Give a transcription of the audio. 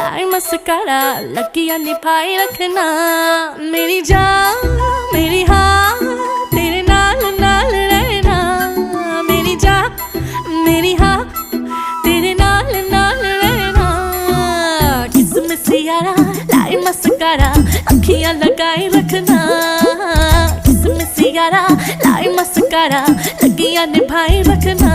लाई mascara लगिया निभाए रखना। मेरी जान मेरी हाँ तेरे नाल नाल रहना। मेरी जान मेरी हाँ तेरे नाल नाल रहना। किसमिस यारा लाई मस्कारा अखियां लगाए रखना। किसमिस यारा लाई मस्कारा लगिया निभाए रखना।